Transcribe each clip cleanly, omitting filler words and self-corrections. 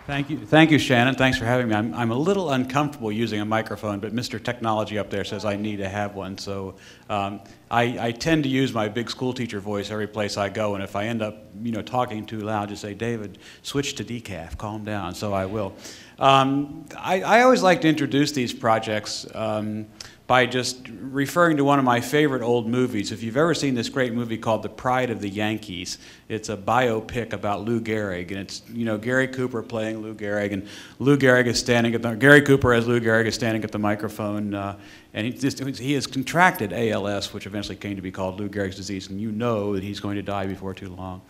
Thank you, Shannon. Thanks for having me. I'm a little uncomfortable using a microphone, but Mr. Technology up there says I need to have one. So I tend to use my big school teacher voice every place I go, and if I end up, talking too loud, just say, David, switch to decaf, calm down. So I will. I always like to introduce these projects by just referring to one of my favorite old movies. If you've ever seen this great movie called The Pride of the Yankees, it's a biopic about Lou Gehrig, and it's Gary Cooper playing Lou Gehrig, and Lou Gehrig is standing at the Gary Cooper as Lou Gehrig is standing at the microphone, and he has contracted ALS, which eventually came to be called Lou Gehrig's disease, and you know that he's going to die before too long.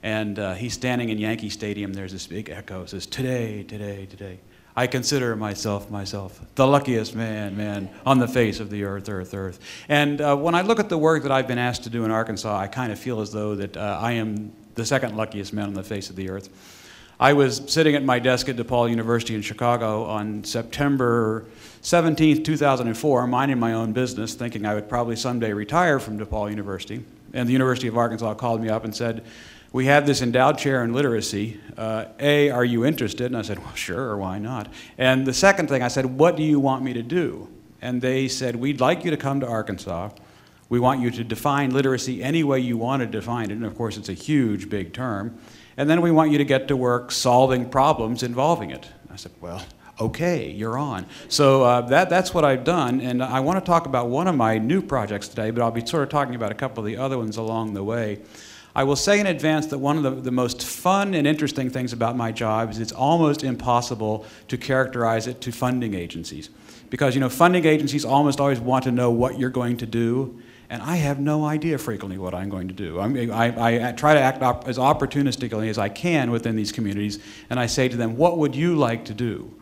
And he's standing in Yankee Stadium. There's this big echo. It says, "Today, today, today, I consider myself, the luckiest man on the face of the earth. And when I look at the work that I've been asked to do in Arkansas, I kind of feel as though that I am the second luckiest man on the face of the earth. I was sitting at my desk at DePaul University in Chicago on September 17th, 2004, minding my own business, thinking I would probably someday retire from DePaul University. And the University of Arkansas called me up and said, "We have this endowed chair in literacy. A, are you interested?" And I said, "Well, sure, why not?" And the second thing, I said, "What do you want me to do?" And they said, "We'd like you to come to Arkansas. We want you to define literacy any way you want to define it." And of course, it's a huge, big term. "And then we want you to get to work solving problems involving it." I said, "Well, okay, you're on." So that's what I've done. And I want to talk about one of my new projects today, but I'll be sort of talking about a couple of the other ones along the way. I will say in advance that one of the most fun and interesting things about my job is it's almost impossible to characterize it to funding agencies. Because, funding agencies almost always want to know what you're going to do, and I have no idea frequently what I'm going to do. I try to act as opportunistically as I can within these communities, and I say to them, what would you like to do?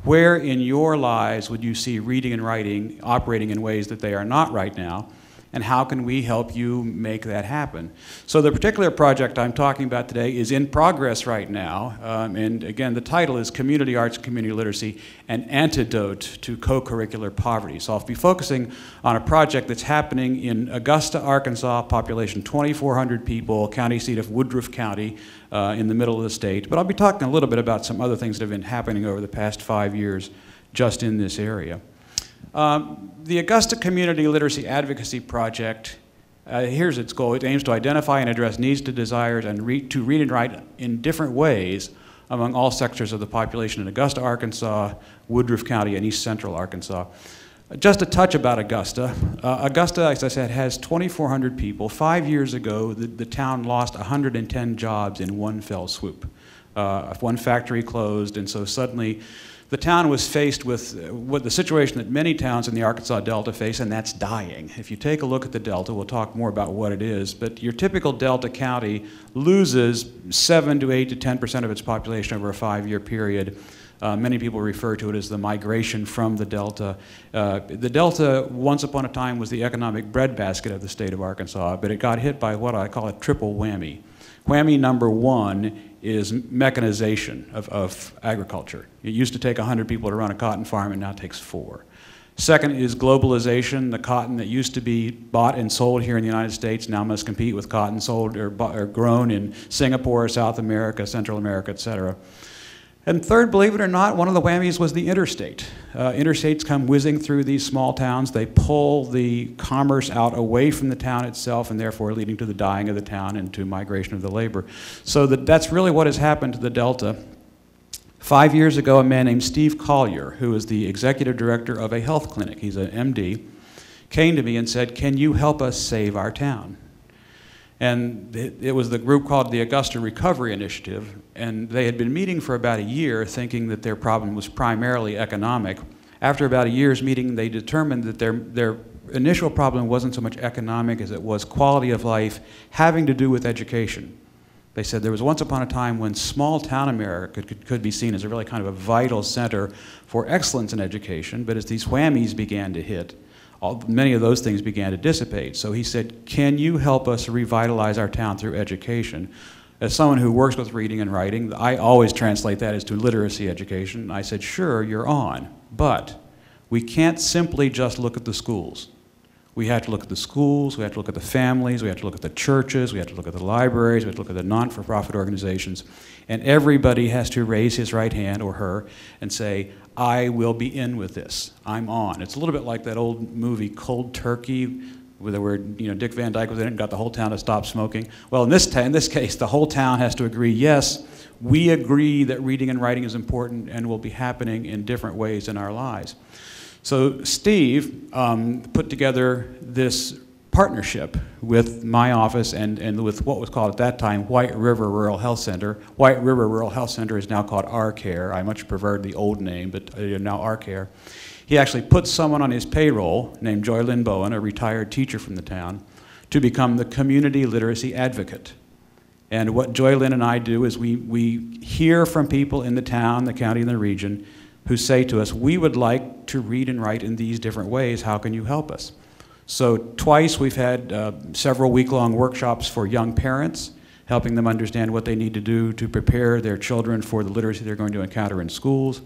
Where in your lives would you see reading and writing operating in ways that they are not right now? And how can we help you make that happen? So the particular project I'm talking about today is in progress right now. And again, the title is Community Arts, Community Literacy, an Antidote to Co-Curricular Poverty. So I'll be focusing on a project that's happening in Augusta, Arkansas, population 2,400 people, county seat of Woodruff County, in the middle of the state. But I'll be talking a little bit about some other things that have been happening over the past 5 years just in this area. The Augusta Community Literacy Advocacy Project, here's its goal. It aims to identify and address needs to desires and to read and write in different ways among all sectors of the population in Augusta, Arkansas, Woodruff County, and East Central Arkansas. Just a touch about Augusta. Augusta, as I said, has 2,400 people. 5 years ago, the town lost 110 jobs in one fell swoop. One factory closed, and so suddenly the town was faced with the situation that many towns in the Arkansas Delta face, and that's dying. If you take a look at the Delta, we'll talk more about what it is, but your typical Delta county loses 7 to 8 to 10% of its population over a 5-year period. Many people refer to it as the migration from the Delta. The Delta, once upon a time, was the economic breadbasket of the state of Arkansas, but it got hit by what I call a triple whammy. Whammy number one is mechanization of agriculture. It used to take 100 people to run a cotton farm, and now it takes 4. Second is globalization. The cotton that used to be bought and sold here in the United States now must compete with cotton sold or grown in Singapore, South America, Central America, et cetera. And third, believe it or not, one of the whammies was the interstate. Interstates come whizzing through these small towns. They pull the commerce out away from the town itself, and therefore leading to the dying of the town and to migration of the labor. So that's really what has happened to the Delta. 5 years ago, a man named Steve Collier, who is the executive director of a health clinic, he's an MD, came to me and said, "Can you help us save our town?" And it was the group called the Augusta Recovery Initiative, and they had been meeting for about a year thinking that their problem was primarily economic. After about a year's meeting, they determined that their initial problem wasn't so much economic as it was quality of life having to do with education. They said there was once upon a time when small town America could be seen as a really kind of a vital center for excellence in education, but as these whammies began to hit, many of those things began to dissipate. So he said, "Can you help us revitalize our town through education?" As someone who works with reading and writing, I always translate that as to literacy education. I said, "Sure, you're on, but we can't simply just look at the schools. We have to look at the schools, we have to look at the families, we have to look at the churches, we have to look at the libraries, we have to look at the non-for-profit organizations, and everybody has to raise his right hand or her and say, I will be in with this. I'm on. It's a little bit like that old movie Cold Turkey, where Dick Van Dyke was in it and got the whole town to stop smoking. Well, in this case, the whole town has to agree, yes, we agree that reading and writing is important and will be happening in different ways in our lives. So Steve put together this partnership with my office and with what was called at that time White River Rural Health Center. White River Rural Health Center is now called R-Care. I much preferred the old name, but now R-Care. He actually put someone on his payroll named Joy Lynn Bowen, a retired teacher from the town, to become the community literacy advocate. And what Joy Lynn and I do is we hear from people in the town, the county, and the region who say to us, we would like to read and write in these different ways. How can you help us? So twice we've had several week-long workshops for young parents, helping them understand what they need to do to prepare their children for the literacy they're going to encounter in schools.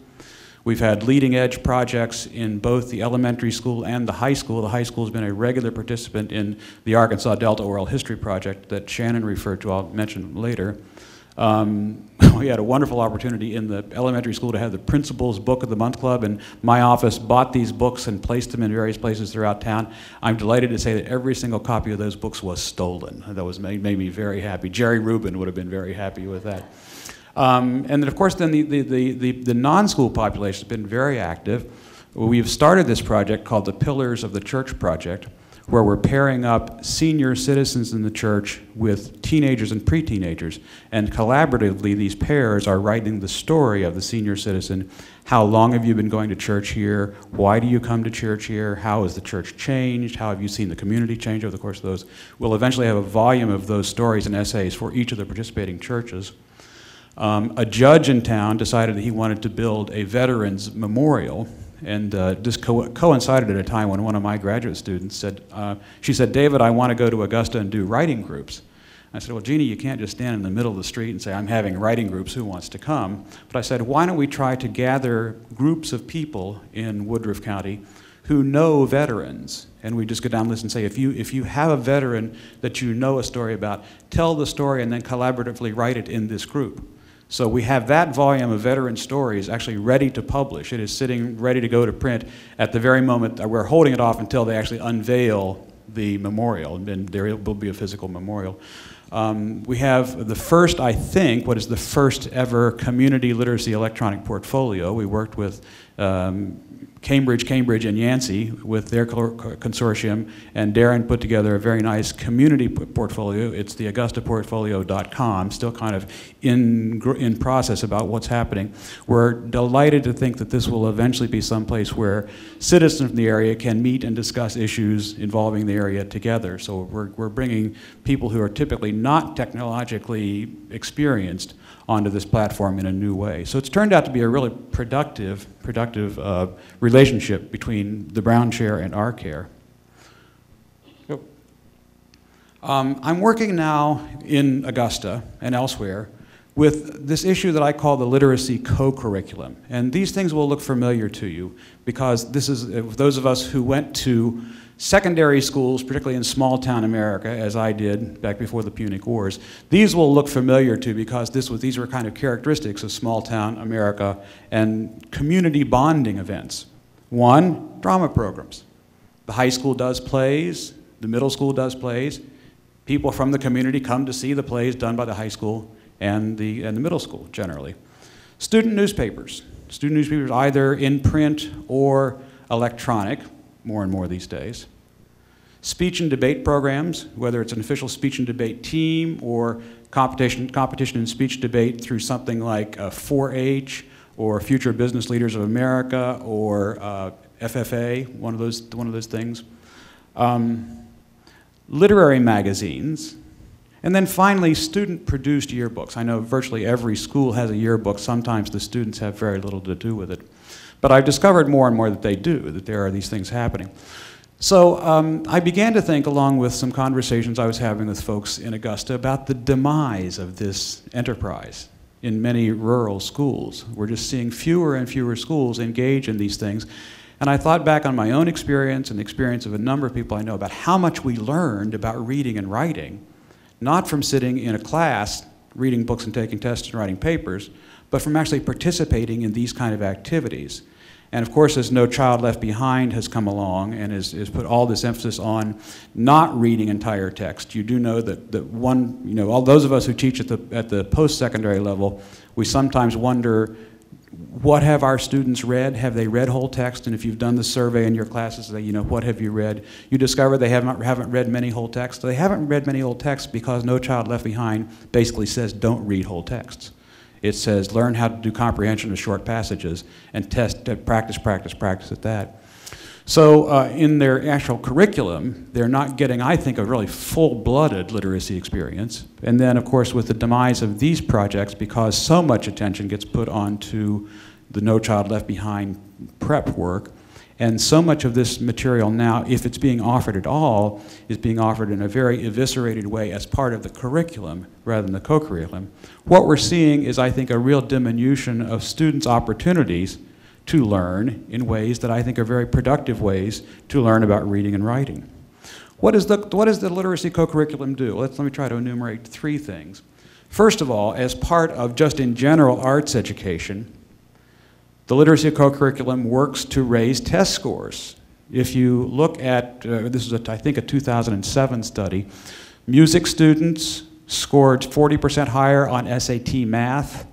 We've had leading-edge projects in both the elementary school and the high school. The high school has been a regular participant in the Arkansas Delta Oral History Project that Shannon referred to, I'll mention later. We had a wonderful opportunity in the elementary school to have the Principal's Book of the Month Club, and my office bought these books and placed them in various places throughout town. I'm delighted to say that every single copy of those books was stolen. That made me very happy. Jerry Rubin would have been very happy with that. And then, of course, then the non-school population has been very active. We've started this project called the Pillars of the Church Project, where we're pairing up senior citizens in the church with teenagers and pre-teenagers. And collaboratively, these pairs are writing the story of the senior citizen. How long have you been going to church here? Why do you come to church here? How has the church changed? How have you seen the community change over the course of those? We'll eventually have a volume of those stories and essays for each of the participating churches. A judge in town decided that he wanted to build a veterans memorial, and this coincided at a time when one of my graduate students said, she said, David, I want to go to Augusta and do writing groups. I said, well, Jeannie, you can't just stand in the middle of the street and say, I'm having writing groups, who wants to come? But I said, why don't we try to gather groups of people in Woodruff County who know veterans, and we just go down the list and say, if you have a veteran that you know a story about, tell the story and then collaboratively write it in this group. So we have that volume of veteran stories actually ready to publish. It is sitting ready to go to print at the very moment. We're holding it off until they actually unveil the memorial, and there will be a physical memorial. We have the first, I think, what is the first ever community literacy electronic portfolio. We worked with Cambridge, and Yancey with their consortium, and Darren put together a very nice community portfolio. It's the AugustaPortfolio.com, still kind of in process about what's happening. We're delighted to think that this will eventually be someplace where citizens from the area can meet and discuss issues involving the area together. So we're bringing people who are typically not technologically experienced onto this platform in a new way. So it's turned out to be a really productive relationship between the Brown Chair and R-Care. I'm working now in Augusta and elsewhere with this issue that I call the literacy co-curriculum. And these things will look familiar to you because this is, those of us who went to secondary schools, particularly in small-town America, as I did back before the Punic Wars, these will look familiar to you because these were kind of characteristics of small-town America and community bonding events. One, drama programs. The high school does plays, the middle school does plays. People from the community come to see the plays done by the high school and the middle school, generally. Student newspapers. Student newspapers either in print or electronic, more and more these days. Speech and debate programs, whether it's an official speech and debate team or competition in speech debate through something like 4-H or Future Business Leaders of America or FFA, one of those things. Literary magazines, and then finally student-produced yearbooks. I know virtually every school has a yearbook. Sometimes the students have very little to do with it. But I've discovered more and more that they do, that there are these things happening. So I began to think, along with some conversations I was having with folks in Augusta, about the demise of this enterprise in many rural schools. We're just seeing fewer and fewer schools engage in these things. And I thought back on my own experience and the experience of a number of people I know about how much we learned about reading and writing, not from sitting in a class, reading books and taking tests and writing papers, but from actually participating in these kind of activities. And of course, as No Child Left Behind has come along and has put all this emphasis on not reading entire text, you do know that all those of us who teach at the post-secondary level, we sometimes wonder, what have our students read? Have they read whole text? And if you've done the survey in your classes, what have you read? You discover they haven't read many whole texts. They haven't read many whole texts because No Child Left Behind basically says don't read whole texts. It says learn how to do comprehension of short passages and practice at that. So in their actual curriculum, they're not getting, I think, a really full-blooded literacy experience. And then, of course, with the demise of these projects, because so much attention gets put onto the No Child Left Behind prep work, and so much of this material now, if it's being offered at all, is being offered in a very eviscerated way as part of the curriculum rather than the co-curriculum. What we're seeing is, I think, a real diminution of students' opportunities to learn in ways that I think are very productive ways to learn about reading and writing. What does the literacy co-curriculum do? Let me try to enumerate 3 things. First of all, as part of just in general arts education, the literacy co-curriculum works to raise test scores. If you look at, this is I think a 2007 study, music students scored 40% higher on SAT math.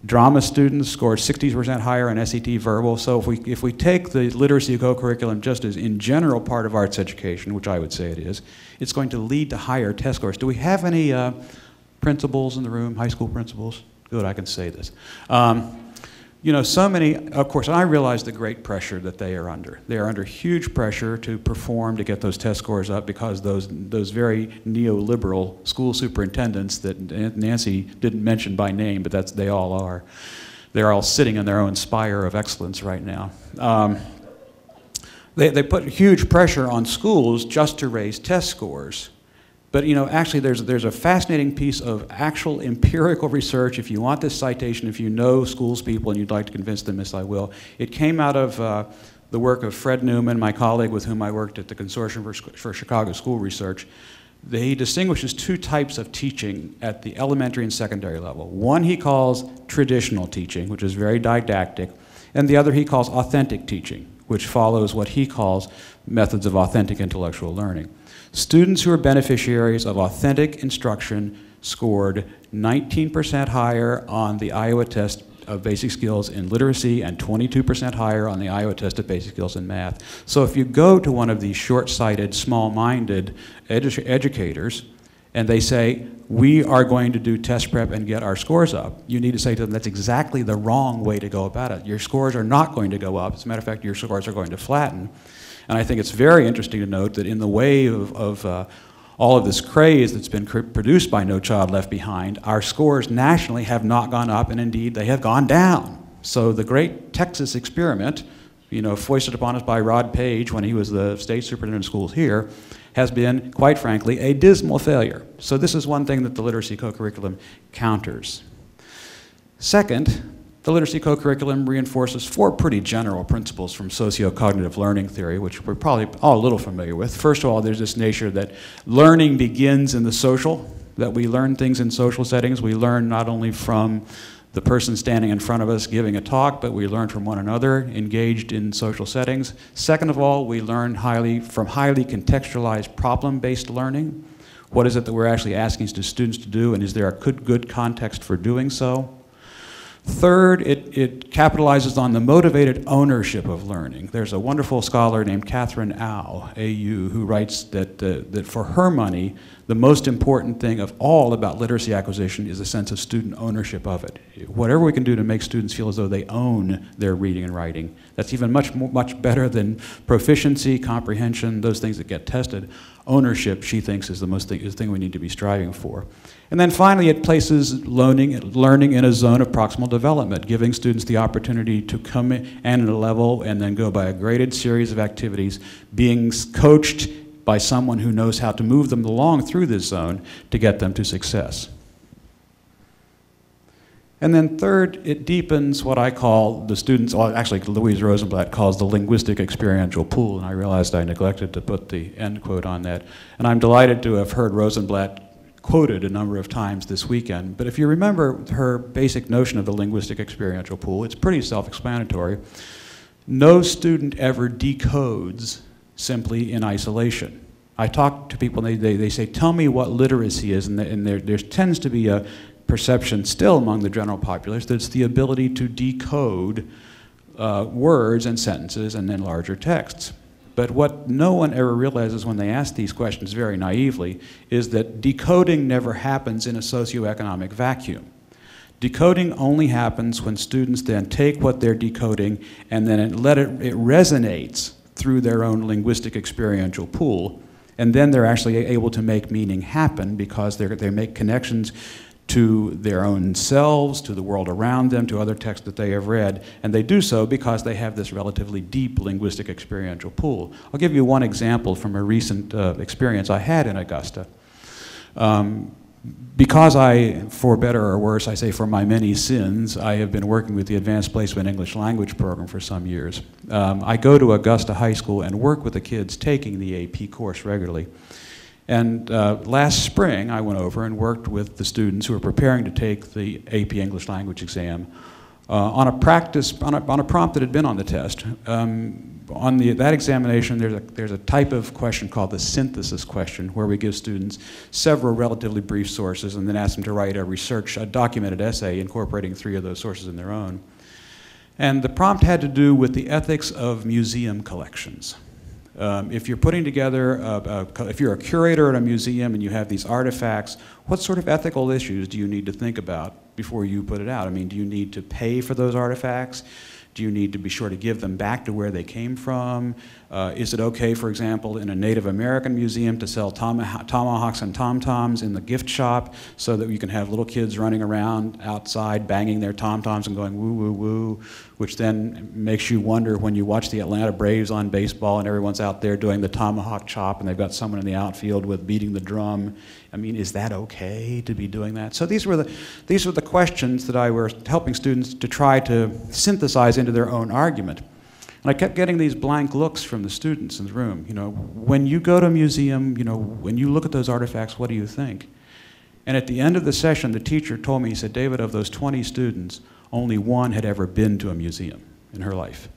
Drama students scored 60% higher on SAT verbal. So if we take the literacy co-curriculum just as in general part of arts education, which I would say it is, it's going to lead to higher test scores. Do we have any principals in the room, high school principals? Good, I can say this. So many, of course, and I realize the great pressure that they are under. They are under huge pressure to perform, to get those test scores up, because those very neoliberal school superintendents that Nancy didn't mention by name, but they all are. They're all sitting in their own spire of excellence right now. They put huge pressure on schools just to raise test scores. But actually there's a fascinating piece of actual empirical research. If you want this citation, if you know schools people and you'd like to convince them, yes, I will. It came out of the work of Fred Newman, my colleague with whom I worked at the Consortium for Chicago School Research. He distinguishes 2 types of teaching at the elementary and secondary level. One he calls traditional teaching, which is very didactic, and the other he calls authentic teaching, which follows what he calls methods of authentic intellectual learning. Students who are beneficiaries of authentic instruction scored 19% higher on the Iowa test of basic skills in literacy and 22% higher on the Iowa test of basic skills in math. So if you go to one of these short-sighted, small-minded educators and they say, we are going to do test prep and get our scores up, you need to say to them, that's exactly the wrong way to go about it. Your scores are not going to go up. As a matter of fact, your scores are going to flatten. And I think it's very interesting to note that in the wave of all of this craze that's been produced by No Child Left Behind, our scores nationally have not gone up, and indeed they have gone down. So the great Texas experiment, foisted upon us by Rod Page when he was the state superintendent of schools here, has been, quite frankly, a dismal failure. So this is one thing that the literacy co-curriculum counters. Second, the literacy co-curriculum reinforces 4 pretty general principles from socio-cognitive learning theory, which we're probably all a little familiar with. First of all, there's this nature that learning begins in the social, that we learn things in social settings. We learn not only from the person standing in front of us giving a talk, but we learn from one another engaged in social settings. Second of all, we learn from highly contextualized problem-based learning. What is it that we're actually asking students to do, and is there a good context for doing so? Third, it capitalizes on the motivated ownership of learning. There's a wonderful scholar named Catherine Au, A-U, who writes that for her money, the most important thing of all about literacy acquisition is a sense of student ownership of it. Whatever we can do to make students feel as though they own their reading and writing, that's even much better than proficiency, comprehension, those things that get tested. Ownership, she thinks, is the thing we need to be striving for. And then finally, it places learning in a zone of proximal development, giving students the opportunity to come in at a level and then go by a graded series of activities, being coached by someone who knows how to move them along through this zone to get them to success. And then third, it deepens what I call the students, well, actually Louise Rosenblatt calls the linguistic experiential pool, and I realized I neglected to put the end quote on that. And I'm delighted to have heard Rosenblatt quoted a number of times this weekend. But if you remember her basic notion of the linguistic experiential pool, it's pretty self-explanatory. No student ever decodes simply in isolation. I talk to people and they say, tell me what literacy is, and there tends to be a perception still among the general populace that it's the ability to decode words and sentences and then larger texts. But what no one ever realizes when they ask these questions very naively is that decoding never happens in a socioeconomic vacuum. Decoding only happens when students then take what they're decoding and then it resonates through their own linguistic experiential pool, and then they're actually able to make meaning happen because they make connections to their own selves, to the world around them, to other texts that they have read, and they do so because they have this relatively deep linguistic experiential pool. I'll give you one example from a recent experience I had in Augusta. Because I, for better or worse, I say for my many sins, I have been working with the Advanced Placement English Language Program for some years. I go to Augusta High School and work with the kids taking the AP course regularly. And last spring, I went over and worked with the students who were preparing to take the AP English Language exam on a prompt that had been on the test. On that examination, there's a type of question called the synthesis question, where we give students several relatively brief sources and then ask them to write a documented essay incorporating 3 of those sources in their own. And the prompt had to do with the ethics of museum collections. If you're putting together, if you're a curator at a museum and you have these artifacts, what sort of ethical issues do you need to think about before you put it out? I mean, do you need to pay for those artifacts? Do you need to be sure to give them back to where they came from? Is it okay, for example, in a Native American museum to sell tomahawks and tom-toms in the gift shop so that you can have little kids running around outside banging their tom-toms and going woo, woo, woo, which then makes you wonder when you watch the Atlanta Braves on baseball and everyone's out there doing the tomahawk chop and they've got someone in the outfield with beating the drum. I mean, is that okay to be doing that? So these were the questions that I was helping students to try to synthesize into their own argument. And I kept getting these blank looks from the students in the room. You know, when you go to a museum, you know, when you look at those artifacts, what do you think? And at the end of the session, the teacher told me, he said, David, of those 20 students, only 1 had ever been to a museum in her life.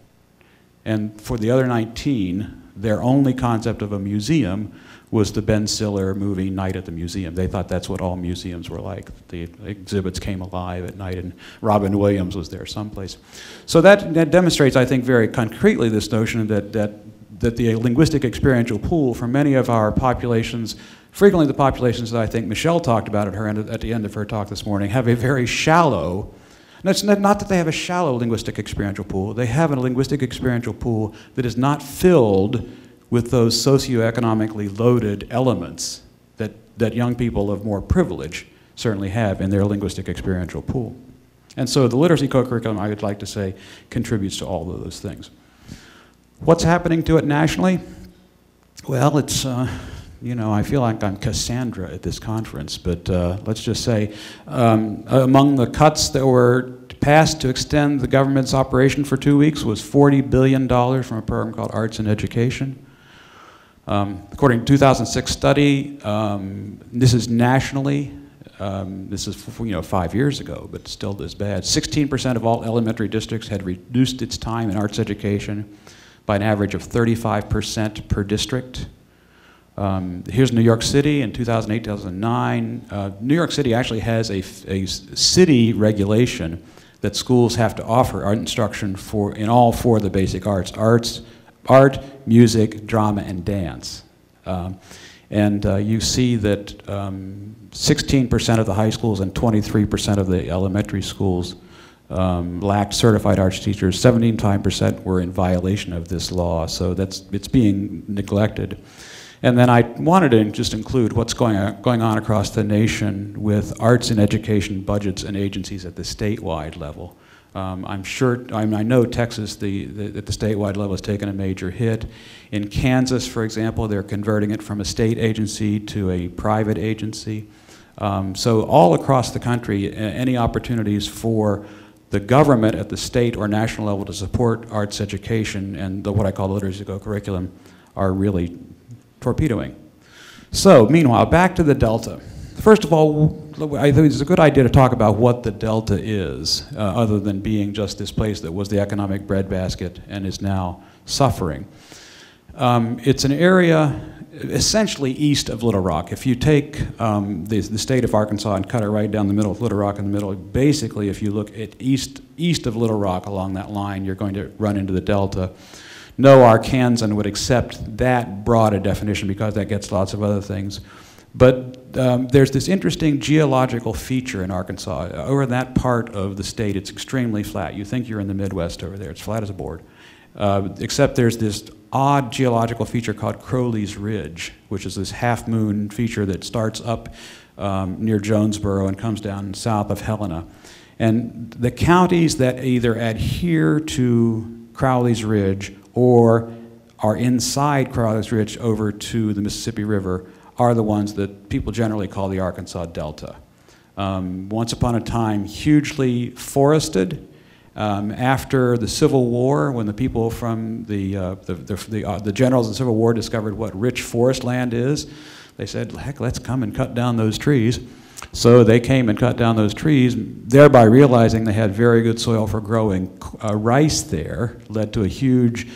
And for the other 19, their only concept of a museum was the Ben Stiller movie Night at the Museum. They thought that's what all museums were like. The exhibits came alive at night, and Robin Williams was there someplace. So that demonstrates, I think, very concretely this notion that the linguistic experiential pool for many of our populations, frequently the populations that I think Michelle talked about at the end of her talk this morning, have a very shallow, and it's not that they have a shallow linguistic experiential pool, they have a linguistic experiential pool that is not filled with those socioeconomically loaded elements that young people of more privilege certainly have in their linguistic experiential pool. And so the literacy co-curriculum, I would like to say, contributes to all of those things. What's happening to it nationally? Well, it's, you know, I feel like I'm Cassandra at this conference, but let's just say among the cuts that were passed to extend the government's operation for 2 weeks was $40 billion from a program called Arts and Education. According to a 2006 study, this is nationally, this is 5 years ago, but still this bad. 16% of all elementary districts had reduced its time in arts education by an average of 35% per district. Here's New York City in 2008, 2009. New York City actually has a city regulation that schools have to offer art instruction in all 4 of the basic arts: art, music, drama, and dance. You see that 16% of the high schools and 23% of the elementary schools lacked certified arts teachers. 17% were in violation of this law, so it's being neglected. And then I wanted to just include what's going on across the nation with arts and education budgets and agencies at the statewide level. I know Texas, at the statewide level, has taken a major hit. In Kansas, for example, they're converting it from a state agency to a private agency. So all across the country, any opportunities for the government at the state or national level to support arts education and what I call the literacy co-curriculum are really torpedoing. So meanwhile, back to the Delta. First of all, I think it's a good idea to talk about what the Delta is, other than being just this place that was the economic breadbasket and is now suffering. It's an area essentially east of Little Rock. If you take the state of Arkansas and cut it right down the middle of Little Rock in the middle, basically if you look at east of Little Rock along that line, you're going to run into the Delta. No Arkansan would accept that broad a definition because that gets lots of other things. But there's this interesting geological feature in Arkansas. Over that part of the state, it's extremely flat. You think you're in the Midwest over there. It's flat as a board. Except there's this odd geological feature called Crowley's Ridge, which is this half-moon feature that starts up near Jonesboro and comes down south of Helena. And the counties that either adhere to Crowley's Ridge or are inside Crowley's Ridge over to the Mississippi River are the ones that people generally call the Arkansas Delta. Once upon a time, hugely forested. After the Civil War, when the people from the generals in the Civil War discovered what rich forest land is, they said, heck, let's come and cut down those trees. So they came and cut down those trees, thereby realizing they had very good soil for growing rice there, led to a huge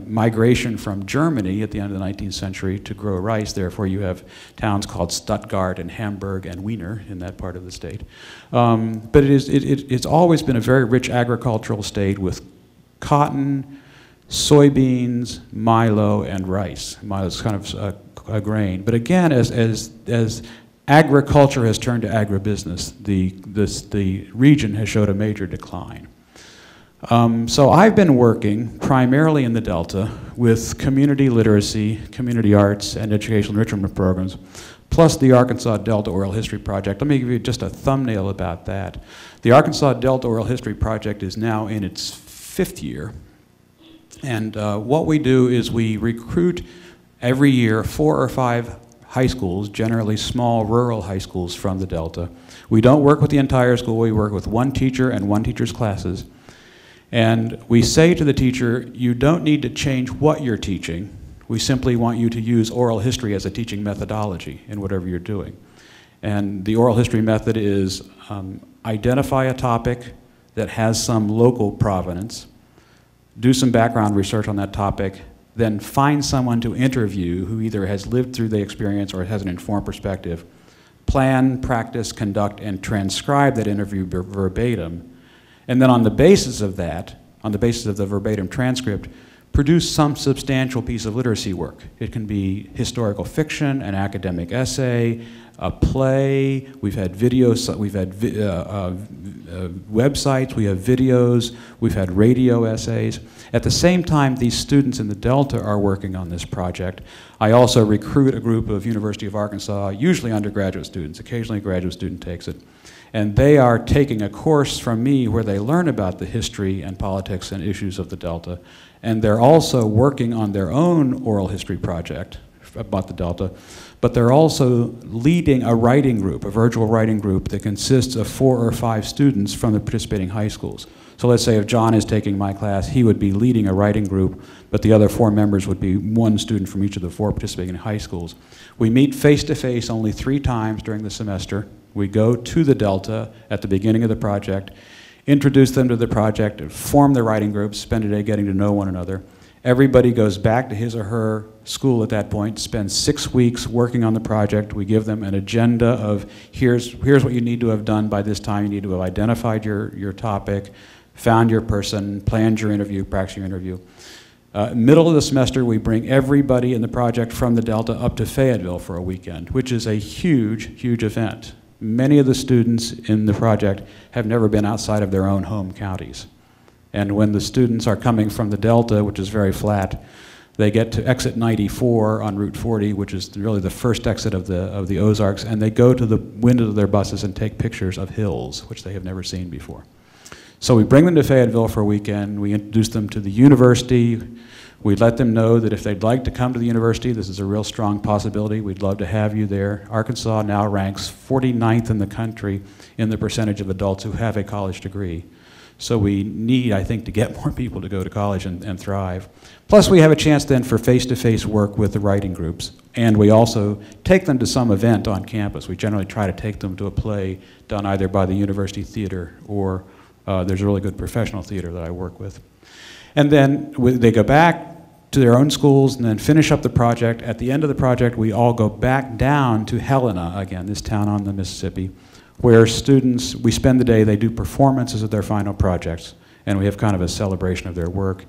migration from Germany at the end of the 19th century to grow rice. Therefore, you have towns called Stuttgart and Hamburg and Wiener in that part of the state. But it's always been a very rich agricultural state with cotton, soybeans, milo, and rice. Milo is kind of a grain. But again, as agriculture has turned to agribusiness, the region has showed a major decline. So I've been working primarily in the Delta with community literacy, community arts, and educational enrichment programs, plus the Arkansas Delta Oral History Project. Let me give you just a thumbnail about that. The Arkansas Delta Oral History Project is now in its 5th year. And what we do is we recruit every year 4 or 5 high schools, generally small rural high schools from the Delta. We don't work with the entire school. We work with one teacher and one teacher's classes. And we say to the teacher, you don't need to change what you're teaching. We simply want you to use oral history as a teaching methodology in whatever you're doing. And the oral history method is identify a topic that has some local provenance, do some background research on that topic, then find someone to interview who either has lived through the experience or has an informed perspective, plan, practice, conduct, and transcribe that interview verbatim, and then on the basis of that, on the basis of the verbatim transcript, produce some substantial piece of literacy work. It can be historical fiction, an academic essay, a play. We've had videos, we've had websites, we have videos, we've had radio essays. At the same time, these students in the Delta are working on this project. I also recruit a group of University of Arkansas, usually undergraduate students, occasionally a graduate student takes it. And they are taking a course from me where they learn about the history and politics and issues of the Delta. And they're also working on their own oral history project about the Delta, but they're also leading a writing group, a virtual writing group that consists of 4 or 5 students from the participating high schools. So let's say if John is taking my class, he would be leading a writing group, but the other 4 members would be 1 student from each of the 4 participating high schools. We meet face-to-face only 3 times during the semester. We go to the Delta at the beginning of the project, introduce them to the project, form the writing groups, spend a day getting to know one another. Everybody goes back to his or her school at that point, spends 6 weeks working on the project. We give them an agenda of here's what you need to have done by this time. You need to have identified your topic, found your person, planned your interview, practiced your interview. Middle of the semester, we bring everybody in the project from the Delta up to Fayetteville for a weekend, which is a huge, huge event. Many of the students in the project have never been outside of their own home counties. And when the students are coming from the Delta, which is very flat, they get to exit 94 on Route 40, which is really the first exit of the Ozarks, and they go to the windows of their buses and take pictures of hills, which they have never seen before. So we bring them to Fayetteville for a weekend, we introduce them to the university, we let them know that if they'd like to come to the university, this is a real strong possibility, we'd love to have you there. Arkansas now ranks 49th in the country in the percentage of adults who have a college degree. So we need, I think, to get more people to go to college and thrive. Plus we have a chance then for face-to-face work with the writing groups. And we also take them to some event on campus. We generally try to take them to a play done either by the university theater or there's a really good professional theater that I work with. And then they go back to their own schools and then finish up the project. At the end of the project, we all go back down to Helena, again, this town on the Mississippi, where students, we spend the day, they do performances of their final projects, and we have kind of a celebration of their work.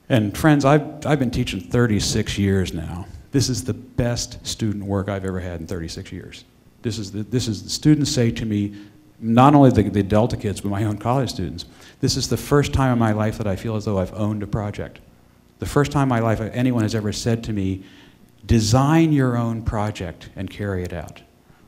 And friends, I've been teaching 36 years now. This is the best student work I've ever had in 36 years. This is the students say to me, not only the Delta kids, but my own college students, this is the first time in my life that I feel as though I've owned a project. The first time in my life anyone has ever said to me, design your own project and carry it out.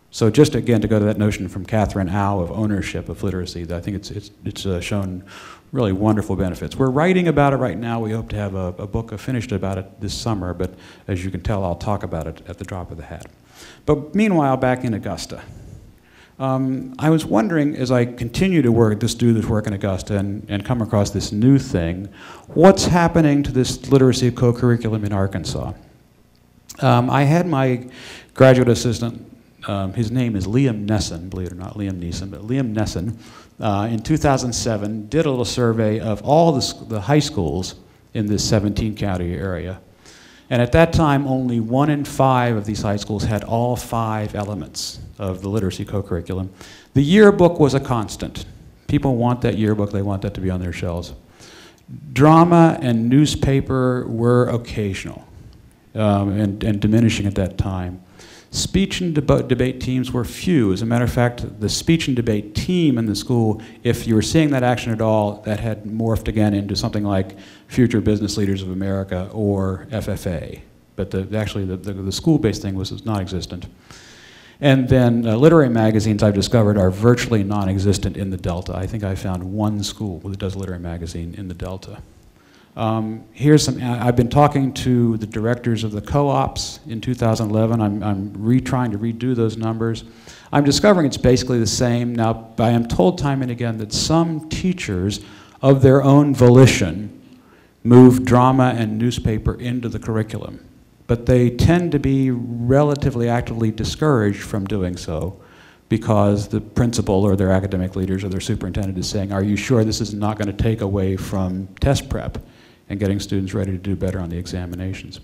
So just again to go to that notion from Catherine Au of ownership of literacy, I think it's shown really wonderful benefits. We're writing about it right now. We hope to have a book finished about it this summer, but as you can tell, I'll talk about it at the drop of the hat. But meanwhile, back in Augusta, I was wondering as I continue to do this work in Augusta and come across this new thing, what's happening to this literacy co-curriculum in Arkansas? I had my graduate assistant, his name is Liam Nesson, believe it or not, Liam Neeson, but Liam Nesson, in 2007 did a little survey of all the high schools in this 17-county area. And at that time, only 1 in 5 of these high schools had all 5 elements of the literacy co-curriculum. The yearbook was a constant. People want that yearbook, they want that to be on their shelves. Drama and newspaper were occasional and diminishing at that time. Speech and debate teams were few. As a matter of fact, the speech and debate team in the school, if you were seeing that action at all, that had morphed again into something like Future Business Leaders of America or FFA. But actually the school-based thing was non-existent. And then literary magazines, I've discovered, are virtually non-existent in the Delta. I think I found 1 school that does a literary magazine in the Delta. Here's some, I've been talking to the directors of the co-ops in 2011. I'm trying to redo those numbers. I'm discovering it's basically the same. Now, I am told time and again that some teachers of their own volition move drama and newspaper into the curriculum. But they tend to be relatively actively discouraged from doing so because the principal or their academic leaders or their superintendent is saying, are you sure this is not going to take away from test prep and getting students ready to do better on the examinations?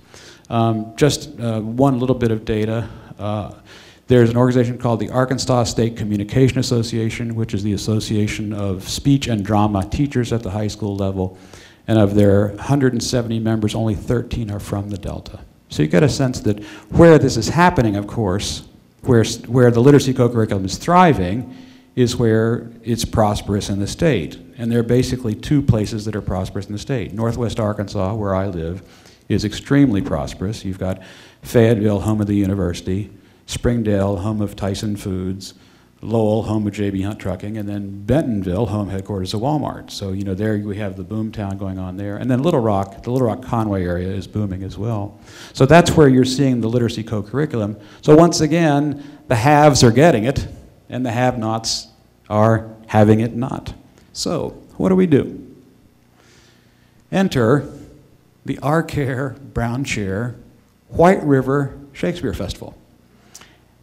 Just one little bit of data. There's an organization called the Arkansas State Communication Association, which is the association of speech and drama teachers at the high school level. And of their 170 members, only 13 are from the Delta. So you get a sense that where this is happening, of course, where the literacy co-curriculum is thriving is where it's prosperous in the state. And there are basically 2 places that are prosperous in the state. Northwest Arkansas, where I live, is extremely prosperous. You've got Fayetteville, home of the university, Springdale, home of Tyson Foods, Lowell, home of J.B. Hunt Trucking, and then Bentonville, home headquarters of Walmart. So, you know, there we have the boom town going on there. And then Little Rock, the Little Rock Conway area is booming as well. So that's where you're seeing the literacy co-curriculum. So once again, the haves are getting it, and the have-nots are having it not. So, what do? Enter the Arcare Brown Chair White River Shakespeare Festival.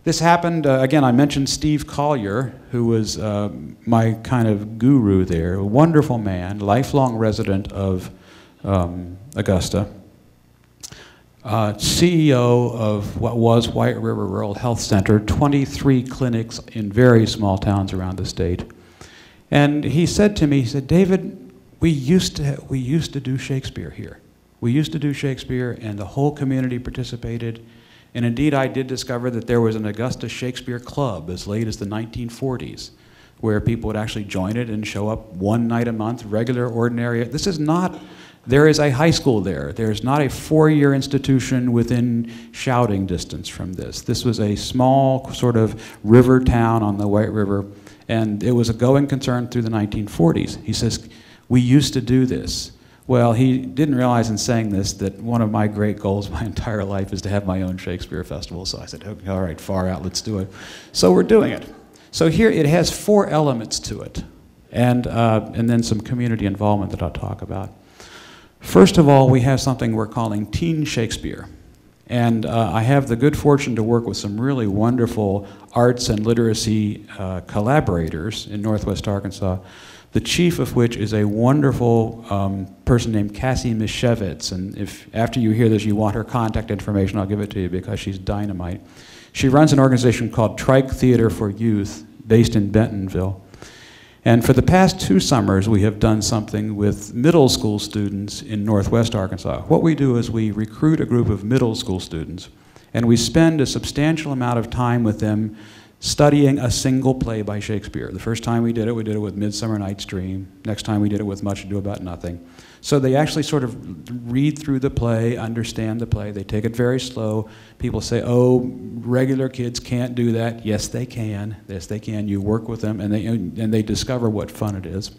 This happened, again, I mentioned Steve Collier, who was my kind of guru there, a wonderful man, lifelong resident of Augusta, CEO of what was White River Rural Health Center, 23 clinics in very small towns around the state. And he said to me, he said, David, we used to do Shakespeare here. We used to do Shakespeare, and the whole community participated. And indeed, I did discover that there was an Augusta Shakespeare Club as late as the 1940s, where people would actually join it and show up 1 night a month, regular, ordinary. This is not, there is a high school there. There's not a 4-year institution within shouting distance from this. This was a small sort of river town on the White River, And it was a going concern through the 1940s. He says, we used to do this. Well, he didn't realize in saying this that one of my great goals my entire life is to have my own Shakespeare festival. So I said, okay, all right, far out, let's do it. So we're doing it. So here it has 4 elements to it, and then some community involvement that I'll talk about. First of all, we have something we're calling Teen Shakespeare. And I have the good fortune to work with some really wonderful arts and literacy collaborators in Northwest Arkansas, the chief of which is a wonderful person named Cassie Mishevitz. And if after you hear this you want her contact information, I'll give it to you because she's dynamite. She runs an organization called Trike Theater for Youth based in Bentonville. And for the past 2 summers, we have done something with middle school students in Northwest Arkansas. What we do is we recruit a group of middle school students, and we spend a substantial amount of time with them studying a single play by Shakespeare. The first time we did it with Midsummer Night's Dream. Next time we did it with Much Ado About Nothing. So they actually sort of read through the play, understand the play. They take it very slow. People say, oh, regular kids can't do that. Yes, they can. Yes, they can. You work with them, and they discover what fun it is.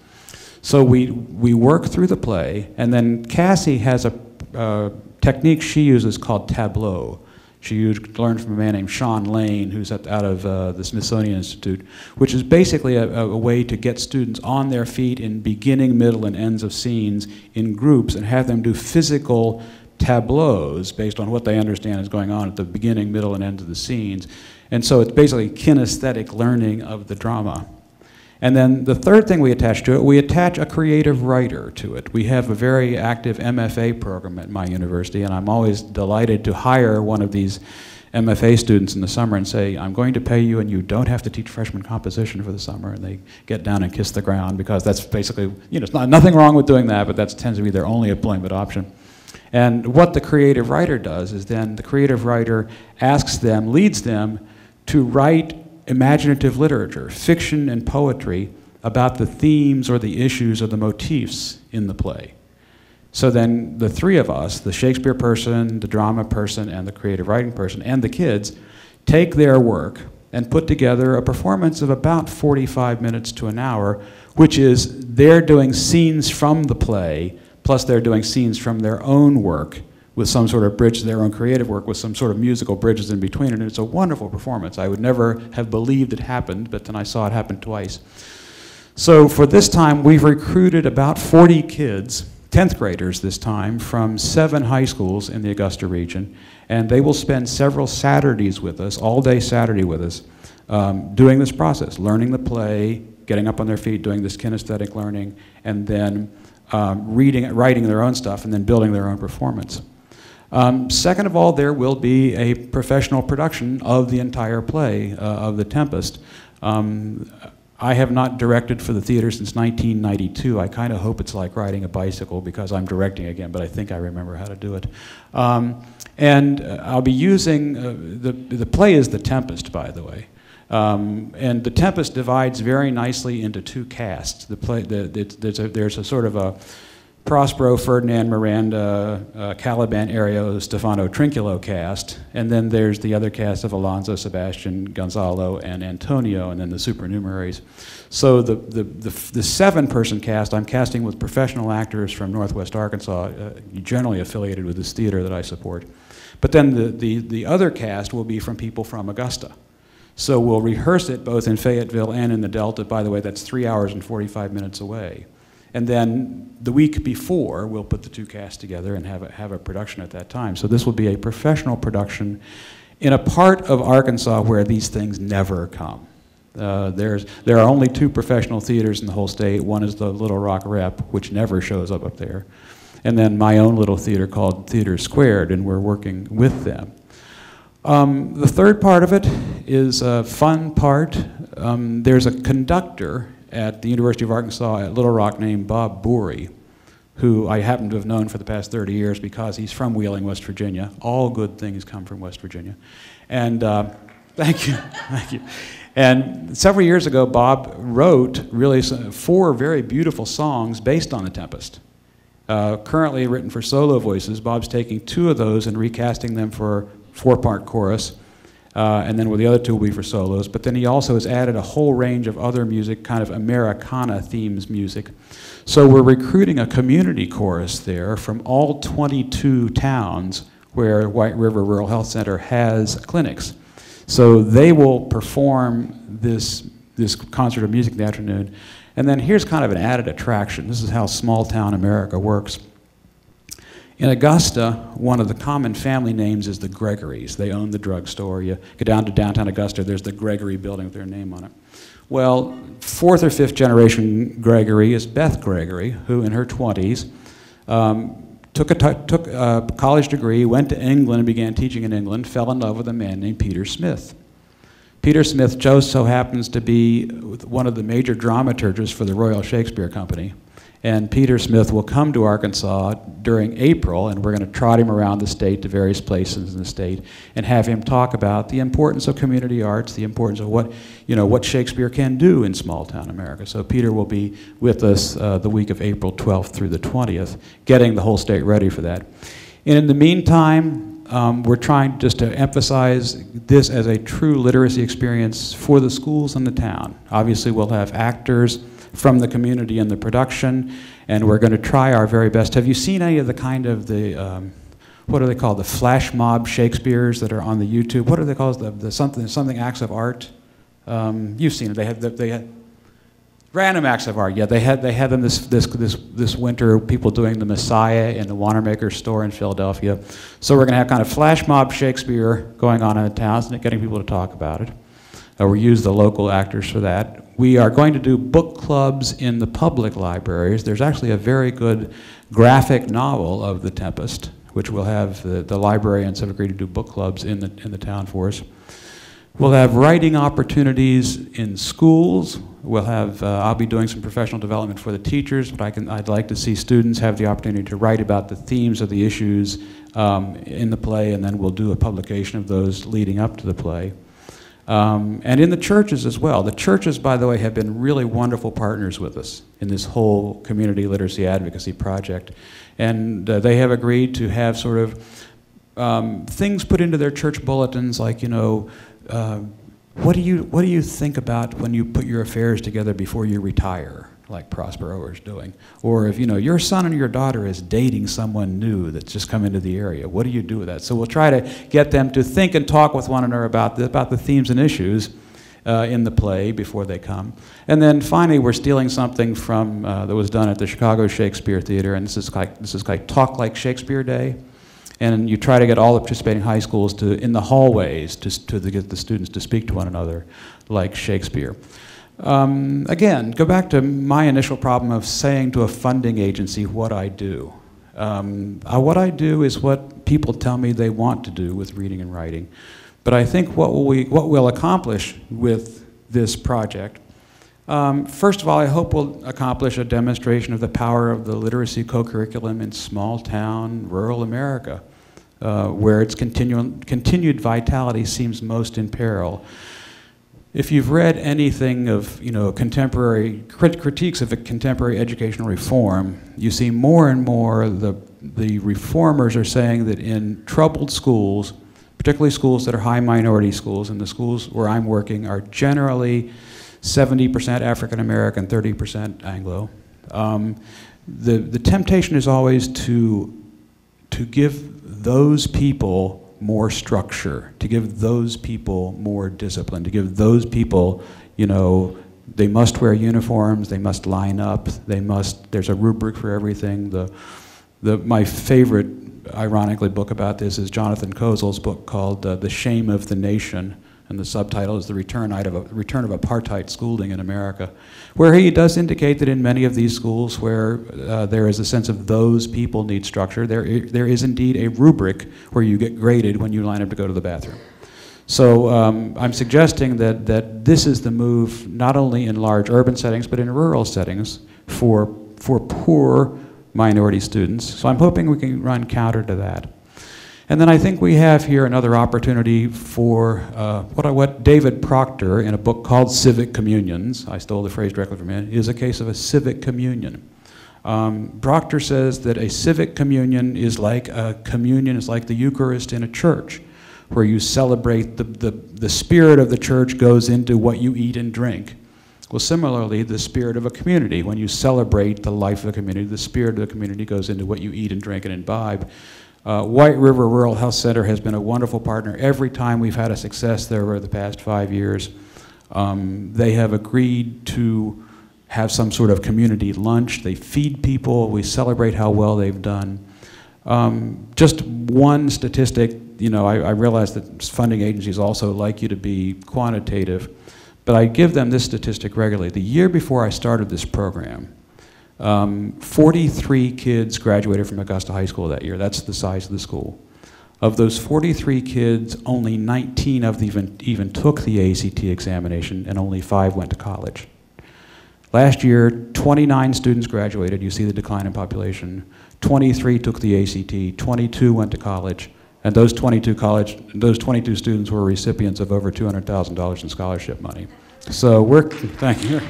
So we work through the play, and then Cassie has a technique she uses called tableau. She learned from a man named Sean Lane, who's out of the Smithsonian Institute, which is basically a way to get students on their feet in beginning, middle, and ends of scenes in groups and have them do physical tableaus based on what they understand is going on at the beginning, middle, and end of the scenes. And so it's basically kinesthetic learning of the drama. And then the third thing we attach to it, we attach a creative writer to it. We have a very active MFA program at my university, and I'm always delighted to hire one of these MFA students in the summer and say, I'm going to pay you and you don't have to teach freshman composition for the summer. And they get down and kiss the ground because that's basically, you know, it's nothing wrong with doing that, but that tends to be their only employment option. And what the creative writer does is then the creative writer asks them, leads them to write imaginative literature, fiction and poetry, about the themes or the issues or the motifs in the play. So then the 3 of us, the Shakespeare person, the drama person, and the creative writing person, and the kids, take their work and put together a performance of about 45 minutes to an hour, which is they're doing scenes from the play, plus they're doing scenes from their own work, with some sort of bridge to their own creative work with some sort of musical bridges in between, and it's a wonderful performance. I would never have believed it happened, but then I saw it happen twice. So for this time, we've recruited about 40 kids, 10th graders this time, from 7 high schools in the Augusta region, and they will spend several Saturdays with us, all day Saturday with us, doing this process, learning the play, getting up on their feet, doing this kinesthetic learning, and then writing their own stuff, and then building their own performance. Second of all, there will be a professional production of the entire play of The Tempest. I have not directed for the theater since 1992. I kind of hope it's like riding a bicycle because I'm directing again, but I think I remember how to do it. And I'll be using, the play is The Tempest, by the way. And The Tempest divides very nicely into 2 casts. The play, there's a sort of a Prospero, Ferdinand, Miranda, Caliban, Ario, Stefano, Trinculo cast, and then there's the other cast of Alonso, Sebastian, Gonzalo, and Antonio, and then the supernumeraries. So the 7-person cast I'm casting with professional actors from Northwest Arkansas, generally affiliated with this theater that I support. But then the other cast will be from people from Augusta. So we'll rehearse it both in Fayetteville and in the Delta. By the way, that's 3 hours and 45 minutes away. And then the week before, we'll put the 2 casts together and have a production at that time. So this will be a professional production in a part of Arkansas where these things never come. There are only 2 professional theaters in the whole state. One is the Little Rock Rep, which never shows up there. And then my own little theater called Theater Squared, and we're working with them. The third part of it is a fun part. There's a conductor at the University of Arkansas at Little Rock named Bob Bori, who I happen to have known for the past 30 years because he's from Wheeling, West Virginia. All good things come from West Virginia. And thank you, thank you. And several years ago, Bob wrote really 4 very beautiful songs based on The Tempest. Currently written for solo voices, Bob's taking 2 of those and recasting them for 4-part chorus. and then the other two will be for solos. But then he also has added a whole range of other music, kind of Americana themes music. So we're recruiting a community chorus there from all 22 towns where White River Rural Health Center has clinics. So they will perform this concert of music in the afternoon. And then here's kind of an added attraction. This is how small town America works. In Augusta, one of the common family names is the Gregories. They own the drugstore. You go down to downtown Augusta, there's the Gregory building with their name on it. Well, fourth or fifth generation Gregory is Beth Gregory, who in her 20s took a college degree, went to England and began teaching in England, fell in love with a man named Peter Smith. Peter Smith just so happens to be one of the major dramaturgists for the Royal Shakespeare Company. And Peter Smith will come to Arkansas during April, and we're going to trot him around the state to various places in the state and have him talk about the importance of community arts, the importance of what Shakespeare can do in small town America. So Peter will be with us the week of April 12th through the 20th, getting the whole state ready for that. And in the meantime, we're trying just to emphasize this as a true literacy experience for the schools in the town. Obviously, we'll have actors from the community in the production, and we're going to try our very best. Have you seen any of the kind of what are they called, the flash mob Shakespeares that are on the YouTube? What are they called, the something acts of art? You've seen it. They had random acts of art. Yeah, they had them this winter. People doing the Messiah in the Wanamaker store in Philadelphia. So we're going to have kind of flash mob Shakespeare going on in the towns and getting people to talk about it. We use the local actors for that. We are going to do book clubs in the public libraries. There's actually a very good graphic novel of The Tempest, which will have the librarians have agreed to do book clubs in the town for us. We'll have writing opportunities in schools. We'll have, I'll be doing some professional development for the teachers, but I'd like to see students have the opportunity to write about the themes of the issues in the play, and then we'll do a publication of those leading up to the play. And in the churches as well. The churches, by the way, have been really wonderful partners with us in this whole community literacy advocacy project. And they have agreed to have sort of things put into their church bulletins like, what do you think about when you put your affairs together before you retire, like Prospero is doing? Or if your son and your daughter is dating someone new that's just come into the area, what do you do with that? So we'll try to get them to think and talk with one another about the themes and issues in the play before they come. And then finally, we're stealing something from that was done at the Chicago Shakespeare Theater, and this is like Talk Like Shakespeare Day. And you try to get all the participating high schools to, in the hallways, to get the students to speak to one another like Shakespeare. Again, go back to my initial problem of saying to a funding agency what I do. What I do is what people tell me they want to do with reading and writing. But I think what we'll accomplish with this project, first of all, I hope we'll accomplish a demonstration of the power of the literacy co-curriculum in small town, rural America, where its continued vitality seems most in peril. If you've read anything of contemporary critiques of contemporary educational reform, you see more and more the reformers are saying that in troubled schools, particularly schools that are high minority schools, and the schools where I'm working are generally 70% African American, 30% Anglo. The temptation is always to give those people more structure, to give those people more discipline, to give those people, they must wear uniforms, they must line up, there's a rubric for everything. My favorite, ironically, book about this is Jonathan Kozol's book called The Shame of the Nation, and the subtitle is The Return of Apartheid Schooling in America, where he does indicate that in many of these schools where there is a sense of those people need structure, there is indeed a rubric where you get graded when you line up to go to the bathroom. So I'm suggesting that this is the move not only in large urban settings but in rural settings for poor minority students. So I'm hoping we can run counter to that. And then I think we have here another opportunity for what David Proctor, in a book called Civic Communions, I stole the phrase directly from him, is a case of a civic communion. Proctor says that a civic communion is like the Eucharist in a church, where you celebrate the spirit of the church goes into what you eat and drink. Well, similarly, the spirit of a community, when you celebrate the life of the community, the spirit of the community goes into what you eat and drink and imbibe. White River Rural Health Center has been a wonderful partner. Every time we've had a success there over the past 5 years, they have agreed to have some sort of community lunch. They feed people. We celebrate how well they've done. Just one statistic, you know, I realize that funding agencies also like you to be quantitative, but I give them this statistic regularly. The year before I started this program, 43 kids graduated from Augusta High School that year. That's the size of the school. Of those 43 kids, only 19 of them even took the ACT examination, and only 5 went to college. Last year, 29 students graduated. You see the decline in population. 23 took the ACT, 22 went to college, and those 22 students were recipients of over $200,000 in scholarship money. So thank you.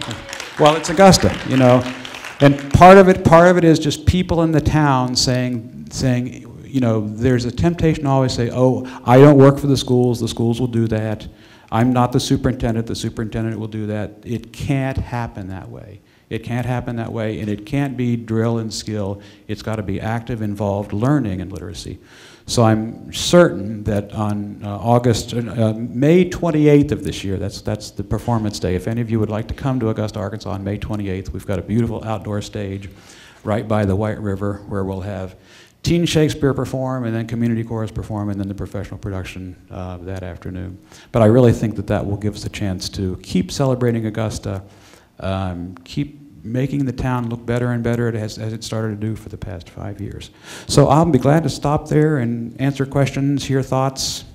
Well, it's Augusta, you know, and part of it is just people in the town saying, you know, there's a temptation to always say, oh, I don't work for the schools will do that. I'm not the superintendent will do that. It can't happen that way. It can't happen that way, and it can't be drill and skill. It's got to be active, involved learning and literacy. So I'm certain that on May 28th of this year, that's the performance day. If any of you would like to come to Augusta, Arkansas on May 28th, we've got a beautiful outdoor stage right by the White River where we'll have Teen Shakespeare perform, and then community chorus perform, and then the professional production that afternoon. But I really think that will give us a chance to keep celebrating Augusta, keep making the town look better and better as it started to do for the past 5 years. So I'll be glad to stop there and answer questions, hear thoughts.